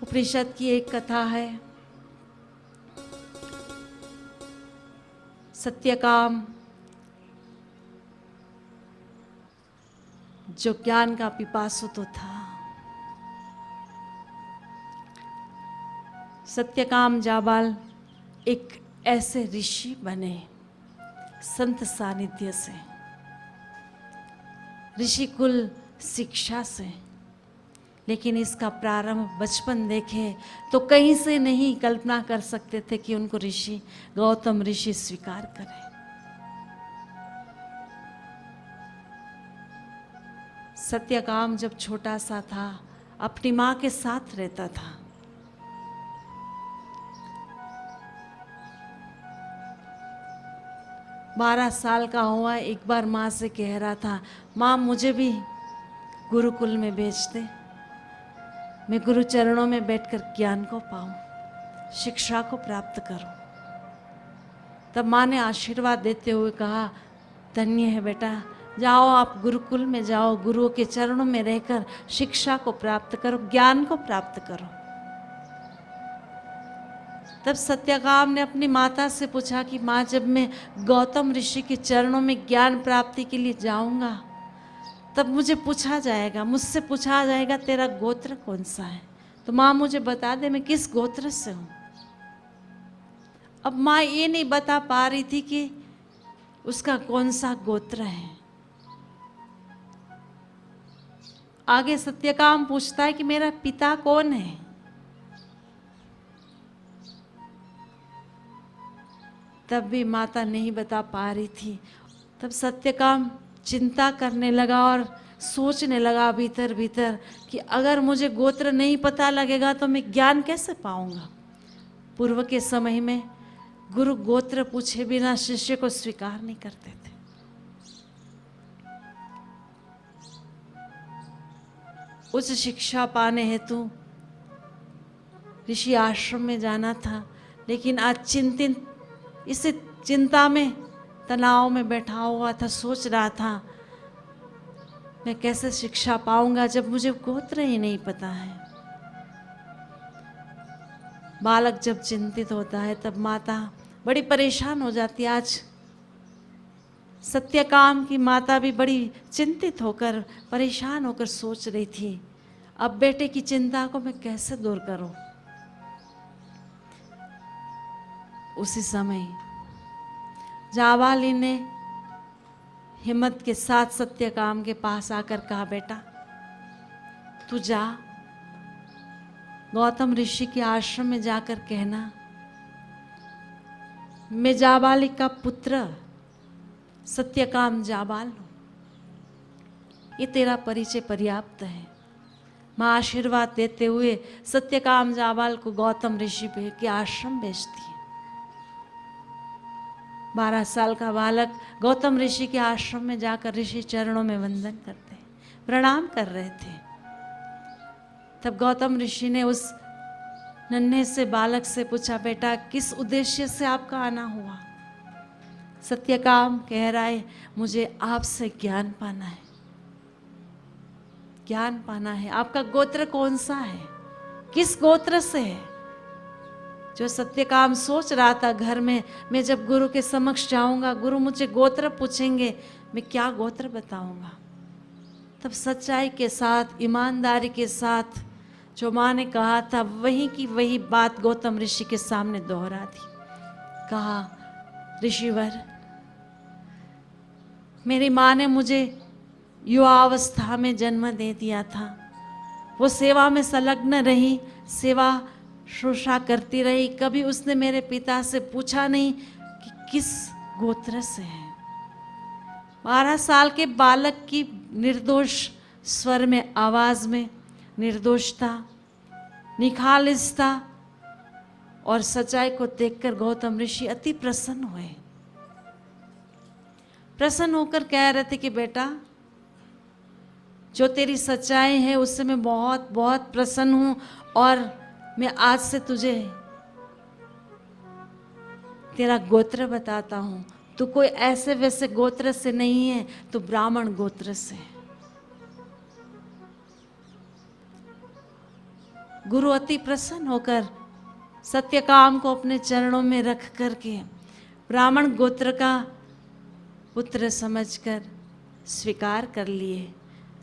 उपनिषद की एक कथा है। सत्यकाम जो ज्ञान का पिपासु तो था। सत्यकाम जाबाल एक ऐसे ऋषि बने संत सानिध्य से, ऋषि कुल शिक्षा से। लेकिन इसका प्रारंभ बचपन देखे तो कहीं से नहीं कल्पना कर सकते थे कि उनको ऋषि गौतम ऋषि स्वीकार करें। सत्यकाम जब छोटा सा था अपनी माँ के साथ रहता था। बारह साल का हुआ, एक बार माँ से कह रहा था, माँ मुझे भी गुरुकुल में भेज दे, मैं गुरु चरणों में बैठकर ज्ञान को पाऊं, शिक्षा को प्राप्त करूं। तब माँ ने आशीर्वाद देते हुए कहा, धन्य है बेटा, जाओ आप गुरुकुल में जाओ, गुरुओं के चरणों में रहकर शिक्षा को प्राप्त करो, ज्ञान को प्राप्त करो। तब सत्यकाम ने अपनी माता से पूछा कि माँ, जब मैं गौतम ऋषि के चरणों में ज्ञान प्राप्ति के लिए जाऊंगा तब मुझे पूछा जाएगा, मुझसे पूछा जाएगा तेरा गोत्र कौन सा है, तो माँ मुझे बता दे मैं किस गोत्र से हूं। अब माँ ये नहीं बता पा रही थी कि उसका कौन सा गोत्र है। आगे सत्यकाम पूछता है कि मेरा पिता कौन है। तब भी माता नहीं बता पा रही थी। तब सत्यकाम चिंता करने लगा और सोचने लगा भीतर भीतर कि अगर मुझे गोत्र नहीं पता लगेगा तो मैं ज्ञान कैसे पाऊंगा। पूर्व के समय में गुरु गोत्र पूछे बिना शिष्य को स्वीकार नहीं करते थे। उच्च शिक्षा पाने हेतु ऋषि आश्रम में जाना था, लेकिन आज चिंतित इस चिंता में तनाव में बैठा हुआ था। सोच रहा था मैं कैसे शिक्षा पाऊंगा जब मुझे गोत्र ही नहीं पता है। बालक जब चिंतित होता है तब माता बड़ी परेशान हो जाती है। आज सत्यकाम की माता भी बड़ी चिंतित होकर परेशान होकर सोच रही थी, अब बेटे की चिंता को मैं कैसे दूर करूं। उसी समय जाबाली ने हिम्मत के साथ सत्यकाम के पास आकर कहा, बेटा तू जा, गौतम ऋषि के आश्रम में जाकर कहना मैं जाबाली का पुत्र सत्यकाम जाबाल हूं, ये तेरा परिचय पर्याप्त है। मां आशीर्वाद देते हुए सत्यकाम जाबाल को गौतम ऋषि के आश्रम भेजती है। 12 साल का बालक गौतम ऋषि के आश्रम में जाकर ऋषि चरणों में वंदन करते प्रणाम कर रहे थे। तब गौतम ऋषि ने उस नन्हे से बालक से पूछा, बेटा किस उद्देश्य से आपका आना हुआ। सत्यकाम कह रहा है, मुझे आपसे ज्ञान पाना है, ज्ञान पाना है। आपका गोत्र कौन सा है, किस गोत्र से है। जो सत्यकाम सोच रहा था घर में, मैं जब गुरु के समक्ष जाऊंगा, गुरु मुझे गोत्र पूछेंगे, मैं क्या गोत्र बताऊंगा। तब सच्चाई के साथ, ईमानदारी के साथ जो माँ ने कहा था वही की वही बात गौतम ऋषि के सामने दोहरा दी। कहा, ऋषिवर मेरी माँ ने मुझे युवावस्था में जन्म दे दिया था, वो सेवा में संलग्न रही, सेवा शुश्रूषा करती रही, कभी उसने मेरे पिता से पूछा नहीं कि किस गोत्र से है। 12 साल के बालक की निर्दोष स्वर में, आवाज में निर्दोषता, निखालिसता और सच्चाई को देखकर गौतम ऋषि अति प्रसन्न हुए। प्रसन्न होकर कह रहे थे कि बेटा जो तेरी सच्चाई है उससे मैं बहुत बहुत प्रसन्न हूं, और मैं आज से तुझे तेरा गोत्र बताता हूं। तू कोई ऐसे वैसे गोत्र से नहीं है, तू ब्राह्मण गोत्र से है। गुरु अति प्रसन्न होकर सत्यकाम को अपने चरणों में रख करके ब्राह्मण गोत्र का पुत्र समझकर स्वीकार कर लिए।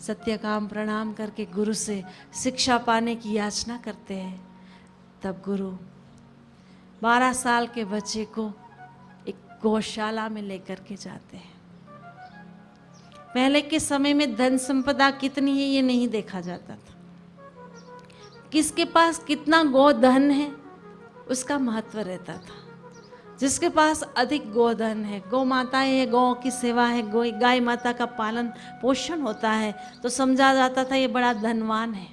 सत्यकाम प्रणाम करके गुरु से शिक्षा पाने की याचना करते हैं। तब गुरु 12 साल के बच्चे को एक गौशाला में लेकर के जाते हैं। पहले के समय में धन संपदा कितनी है ये नहीं देखा जाता था, किसके पास कितना गोधन है उसका महत्व रहता था। जिसके पास अधिक गोधन है, गौ माताएं है, गौ की सेवा है, गाय माता का पालन पोषण होता है, तो समझा जाता था ये बड़ा धनवान है।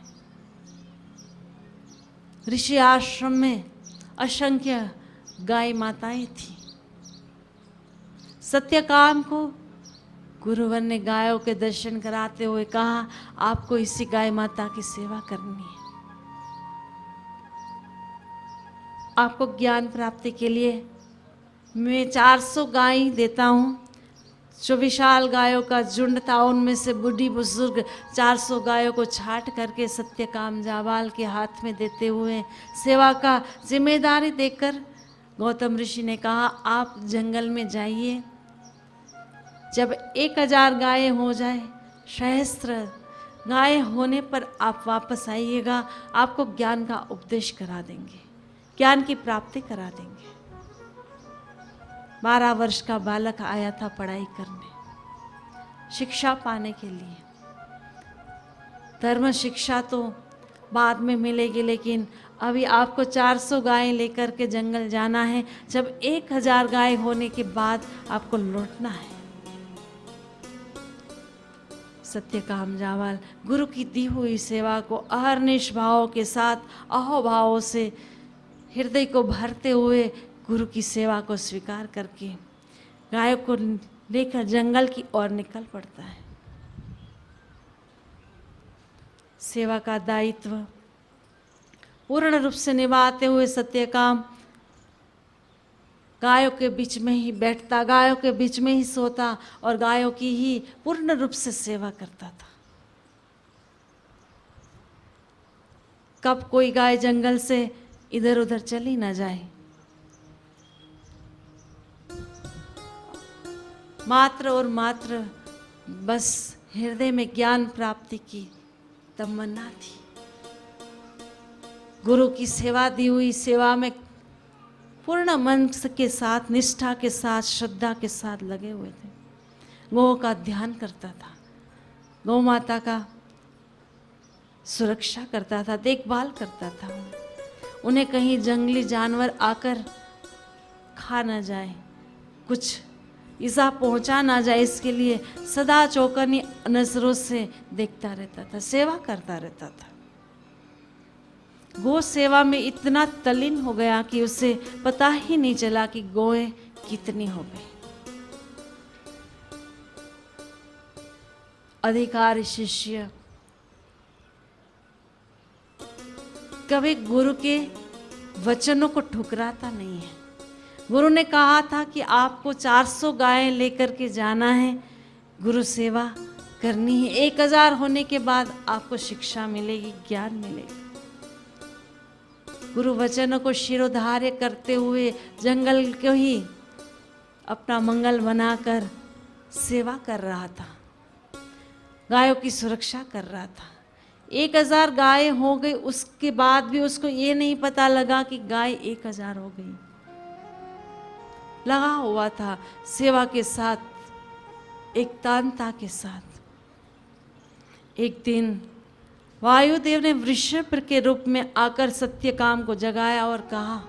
ऋषि आश्रम में असंख्य गाय माताएं थी। सत्यकाम को गुरुवर ने गायों के दर्शन कराते हुए कहा, आपको इसी गाय माता की सेवा करनी है। आपको ज्ञान प्राप्ति के लिए मैं 400 गाय देता हूँ। जो विशाल गायों का झुंड था उनमें से बूढ़ी बुजुर्ग 400 गायों को छांट करके सत्यकाम जाबाल के हाथ में देते हुए सेवा का जिम्मेदारी देकर गौतम ऋषि ने कहा, आप जंगल में जाइए, जब 1000 गायें हो जाए, सहस्त्र गाय होने पर आप वापस आइएगा, आपको ज्ञान का उपदेश करा देंगे, ज्ञान की प्राप्ति करा देंगे। 12 वर्ष का बालक आया था पढ़ाई करने, शिक्षा पाने के लिए। धर्म शिक्षा तो बाद में मिलेगी, लेकिन अभी आपको 400 गायें लेकर के जंगल जाना है। जब 1000 गाय होने के बाद आपको लौटना है। सत्यकाम जाबाल गुरु की दी हुई सेवा को अहर्निश भाव के साथ, अहोभाव से हृदय को भरते हुए गुरु की सेवा को स्वीकार करके गायों को लेकर जंगल की ओर निकल पड़ता है। सेवा का दायित्व पूर्ण रूप से निभाते हुए सत्यकाम गायों के बीच में ही बैठता, गायों के बीच में ही सोता और गायों की ही पूर्ण रूप से सेवा करता था। कब कोई गाय जंगल से इधर उधर चली ना जाए, मात्र और मात्र बस हृदय में ज्ञान प्राप्ति की तमन्ना थी। गुरु की सेवा दी हुई सेवा में पूर्ण मन के साथ, निष्ठा के साथ, श्रद्धा के साथ लगे हुए थे। गौ का ध्यान करता था, गौ माता का सुरक्षा करता था, देखभाल करता था। उन्हें कहीं जंगली जानवर आकर खा ना जाए, कुछ ईजा पहुंचा ना जाए, इसके लिए सदा चौकन्नी नजरों से देखता रहता था, सेवा करता रहता था। गौ सेवा में इतना तल्लीन हो गया कि उसे पता ही नहीं चला कि गौएं कितनी हो गई। अधिकारी शिष्य कभी गुरु के वचनों को ठुकराता नहीं है। गुरु ने कहा था कि आपको 400 गायें लेकर के जाना है, गुरु सेवा करनी है। 1000 होने के बाद आपको शिक्षा मिलेगी, ज्ञान मिलेगा। गुरु वचनों को शिरोधार्य करते हुए जंगल को ही अपना मंगल बनाकर सेवा कर रहा था, गायों की सुरक्षा कर रहा था। 1000 गाय हो गई, उसके बाद भी उसको ये नहीं पता लगा कि गाय 1000 हो गई। लगा हुआ था सेवा के साथ, एकतांता के साथ। एक दिन वायुदेव ने वृषभ के रूप में आकर सत्यकाम को जगाया और कहा,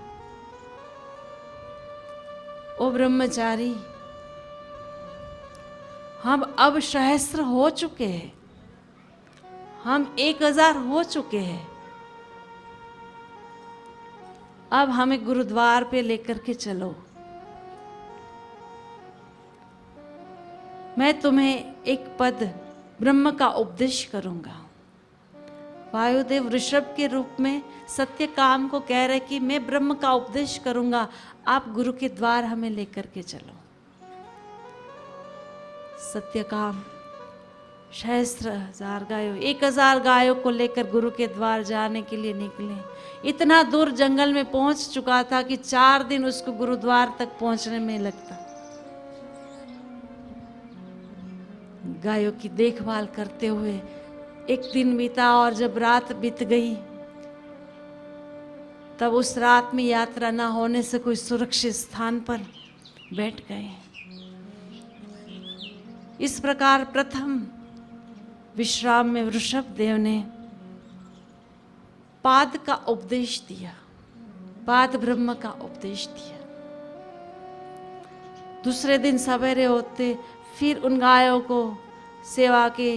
ओ ब्रह्मचारी, हम अब सहस्त्र हो चुके हैं, हम 1000 हो चुके हैं। अब हमें गुरुद्वार पे लेकर के चलो, मैं तुम्हें एक पद ब्रह्म का उपदेश करूंगा। वायुदेव वृषभ के रूप में सत्यकाम को कह रहे कि मैं ब्रह्म का उपदेश करूंगा, आप गुरु के द्वार हमें लेकर के चलो। सत्यकाम सहस्त्र हजार गायों, 1000 गायों को लेकर गुरु के द्वार जाने के लिए निकले। इतना दूर जंगल में पहुंच चुका था कि 4 दिन उसको गुरुद्वार तक पहुंचने में लगता। गायों की देखभाल करते हुए एक दिन बीता और जब रात बीत गई तब उस रात में यात्रा न होने से कोई सुरक्षित स्थान पर बैठ गए। इस प्रकार प्रथम विश्राम में वृषभ देव ने पाद का उपदेश दिया, पाद ब्रह्म का उपदेश दिया। दूसरे दिन सवेरे होते फिर उन गायों को सेवा के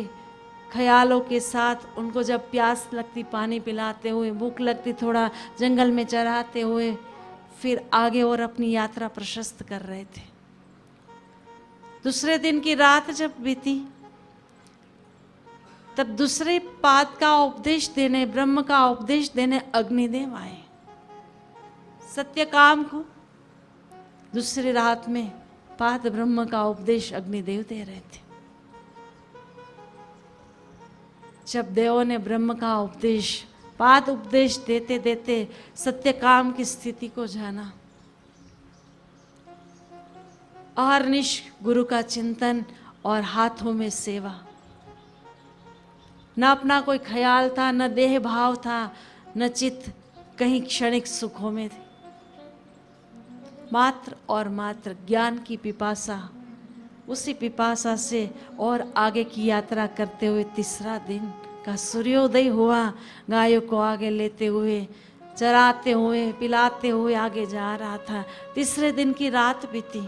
ख्यालों के साथ उनको जब प्यास लगती पानी पिलाते हुए, भूख लगती थोड़ा जंगल में चराते हुए फिर आगे और अपनी यात्रा प्रशस्त कर रहे थे। दूसरे दिन की रात जब बीती तब दूसरे पाद का उपदेश देने, ब्रह्म का उपदेश देने अग्निदेव आए। सत्यकाम को दूसरी रात में पाद ब्रह्म का उपदेश अग्निदेव दे रहे थे। जब देवों ने ब्रह्म का उपदेश, पाद उपदेश देते देते सत्यकाम की स्थिति को जाना, अहर्निश गुरु का चिंतन और हाथों में सेवा, न अपना कोई ख्याल था, न देह भाव था, न चित्त कहीं क्षणिक सुखों में थे। मात्र और मात्र ज्ञान की पिपासा, उसी पिपासा से और आगे की यात्रा करते हुए तीसरा दिन का सूर्योदय हुआ। गायों को आगे लेते हुए, चराते हुए, पिलाते हुए आगे जा रहा था। तीसरे दिन की रात बीती।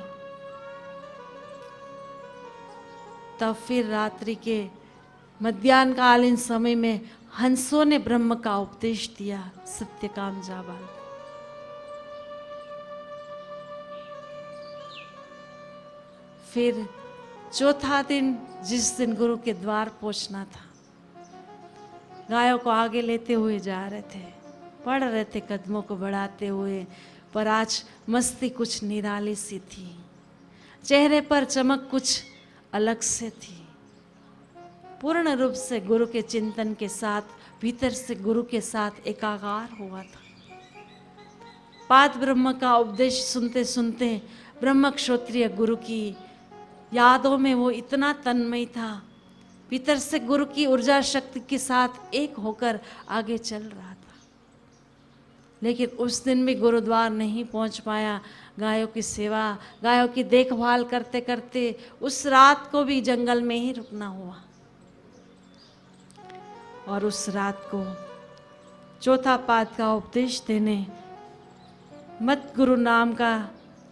तब फिर रात्रि के मध्याह्नकालीन समय में हंसों ने ब्रह्म का उपदेश दिया सत्यकाम जाबाल। फिर चौथा दिन, जिस दिन गुरु के द्वार पहुंचना था, गायों को आगे लेते हुए जा रहे थे, पढ़ रहे थे कदमों को बढ़ाते हुए, पर आज मस्ती कुछ निराली सी थी, चेहरे पर चमक कुछ अलग से थी। पूर्ण रूप से गुरु के चिंतन के साथ, भीतर से गुरु के साथ एकाकार हुआ था। पाद ब्रह्म का उपदेश सुनते सुनते ब्रह्म क्षत्रिय गुरु की यादों में वो इतना तन्मय था, भीतर से गुरु की ऊर्जा शक्ति के साथ एक होकर आगे चल रहा था। लेकिन उस दिन भी गुरुद्वार नहीं पहुंच पाया। गायों की सेवा, गायों की देखभाल करते करते उस रात को भी जंगल में ही रुकना हुआ। और उस रात को चौथा पाद का उपदेश देने मत गुरु नाम का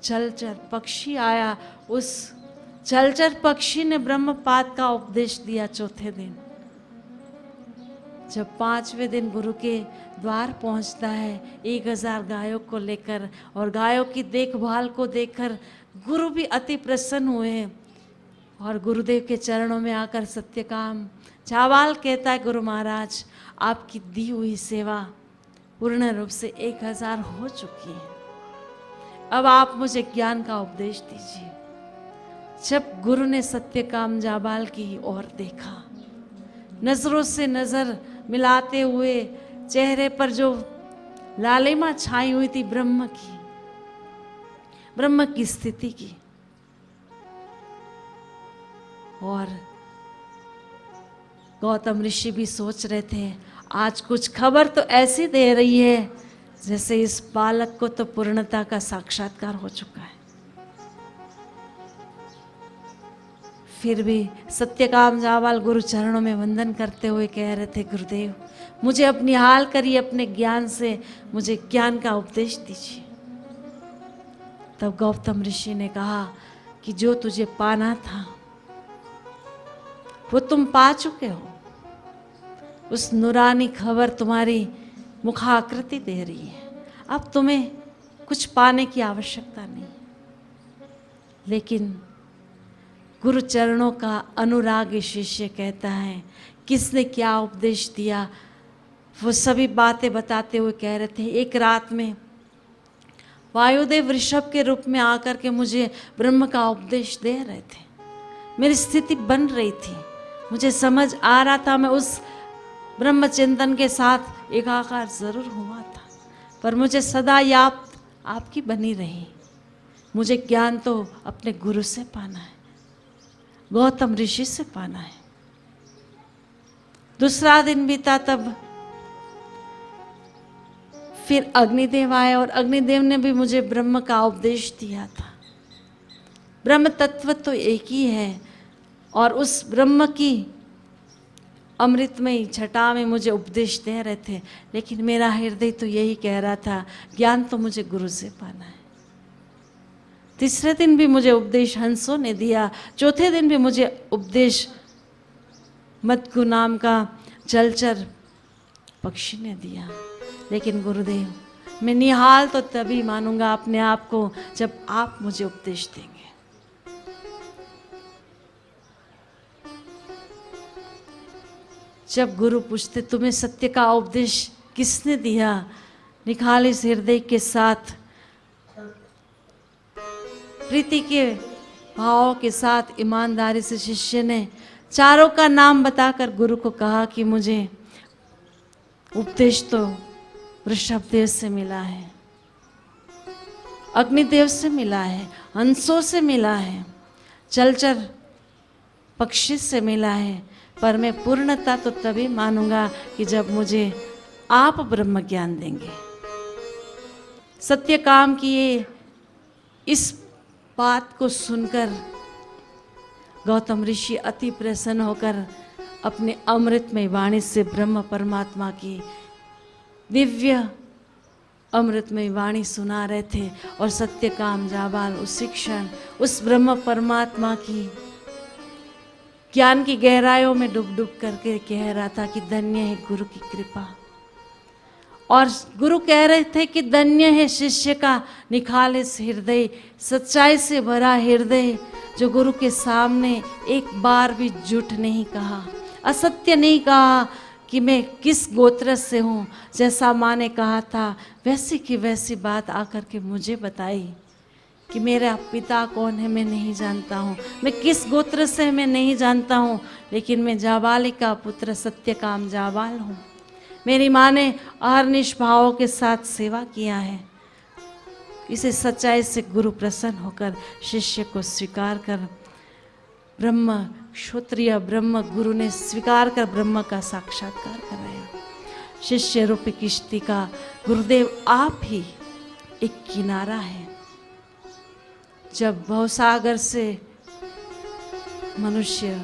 जलचर पक्षी आया। उस जलचर पक्षी ने ब्रह्मपाद का उपदेश दिया चौथे दिन। जब 5वें दिन गुरु के द्वार पहुंचता है 1000 गायों को लेकर, और गायों की देखभाल को देखकर गुरु भी अति प्रसन्न हुए और गुरुदेव के चरणों में आकर सत्यकाम जाबाल कहता है, गुरु महाराज आपकी दी हुई सेवा पूर्ण रूप से 1000 हो चुकी है, अब आप मुझे ज्ञान का उपदेश दीजिए। जब गुरु ने सत्यकाम जाबाल की ओर देखा, नजरों से नजर मिलाते हुए चेहरे पर जो लालिमा छाई हुई थी ब्रह्म की स्थिति की, और गौतम ऋषि भी सोच रहे थे आज कुछ खबर तो ऐसी दे रही है जैसे इस बालक को तो पूर्णता का साक्षात्कार हो चुका है। फिर भी सत्यकाम जाबाल गुरु चरणों में वंदन करते हुए कह रहे थे, गुरुदेव मुझे अपनी हाल करिए, अपने ज्ञान से मुझे ज्ञान का उपदेश दीजिए। तब गौतम ऋषि ने कहा कि जो तुझे पाना था वो तुम पा चुके हो। उस नूरानी खबर तुम्हारी मुखाकृति दे रही है, अब तुम्हें कुछ पाने की आवश्यकता नहीं। लेकिन गुरु चरणों का अनुरागी शिष्य कहता है, किसने क्या उपदेश दिया वो सभी बातें बताते हुए कह रहे थे, एक रात में वायुदेव ऋषभ के रूप में आकर के मुझे ब्रह्म का उपदेश दे रहे थे। मेरी स्थिति बन रही थी, मुझे समझ आ रहा था, मैं उस ब्रह्म चिंतन के साथ एकाकार जरूर हुआ था, पर मुझे सदा याद आपकी बनी रही। मुझे ज्ञान तो अपने गुरु से पाना है, गौतम ऋषि से पाना है। दूसरा दिन बीता, तब फिर अग्निदेव आए और अग्निदेव ने भी मुझे ब्रह्म का उपदेश दिया था। ब्रह्म तत्व तो एक ही है और उस ब्रह्म की अमृतमयी छटा में मुझे उपदेश दे रहे थे, लेकिन मेरा हृदय तो यही कह रहा था, ज्ञान तो मुझे गुरु से पाना है। तीसरे दिन भी मुझे उपदेश हंसों ने दिया, चौथे दिन भी मुझे उपदेश मदगु नाम का जलचर पक्षी ने दिया। लेकिन गुरुदेव, मैं निहाल तो तभी मानूंगा अपने आप को जब आप मुझे उपदेश देंगे। जब गुरु पूछते तुम्हें सत्य का उपदेश किसने दिया, निखालिस हृदय के साथ, प्रीति के भाव के साथ, ईमानदारी से शिष्य ने चारों का नाम बताकर गुरु को कहा कि मुझे उपदेश तो वृषभदेव से मिला है, अग्निदेव से मिला है, हंसों से मिला है, जलचर पक्षी से मिला है, पर मैं पूर्णता तो तभी मानूंगा कि जब मुझे आप ब्रह्म ज्ञान देंगे। सत्य काम किए इस बात को सुनकर गौतम ऋषि अति प्रसन्न होकर अपने अमृतमय वाणी से ब्रह्म परमात्मा की दिव्य अमृतमय वाणी सुना रहे थे और सत्य काम जाबाल उसी क्षण उस ब्रह्म परमात्मा की ज्ञान की गहराइयों में डूब डूब करके कह रहा था कि धन्य है गुरु की कृपा। और गुरु कह रहे थे कि धन्य है शिष्य का निखालिस हृदय, सच्चाई से भरा हृदय, जो गुरु के सामने एक बार भी झूठ नहीं कहा, असत्य नहीं कहा कि मैं किस गोत्र से हूँ। जैसा माँ ने कहा था वैसी की वैसी बात आकर के मुझे बताई कि मेरा पिता कौन है मैं नहीं जानता हूँ, मैं किस गोत्र से मैं नहीं जानता हूँ, लेकिन मैं जाबाली का पुत्र सत्यकाम जाबाल हूँ। मेरी माँ ने अहर्निश भावों के साथ सेवा किया है। इसे सच्चाई से गुरु प्रसन्न होकर शिष्य को स्वीकार कर ब्रह्म क्षत्रिय ब्रह्म गुरु ने स्वीकार कर ब्रह्म का साक्षात्कार कराया। शिष्य रूपी किश्ती का गुरुदेव आप ही एक किनारा है। जब भवसागर से मनुष्य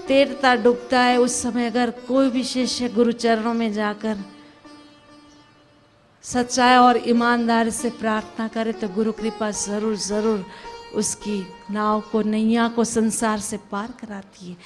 तैरता डूबता है, उस समय अगर कोई भी शिष्य गुरु चरणों में जाकर सच्चाई और ईमानदारी से प्रार्थना करे तो गुरु कृपा जरूर जरूर उसकी नाव को, नैया को संसार से पार कराती है।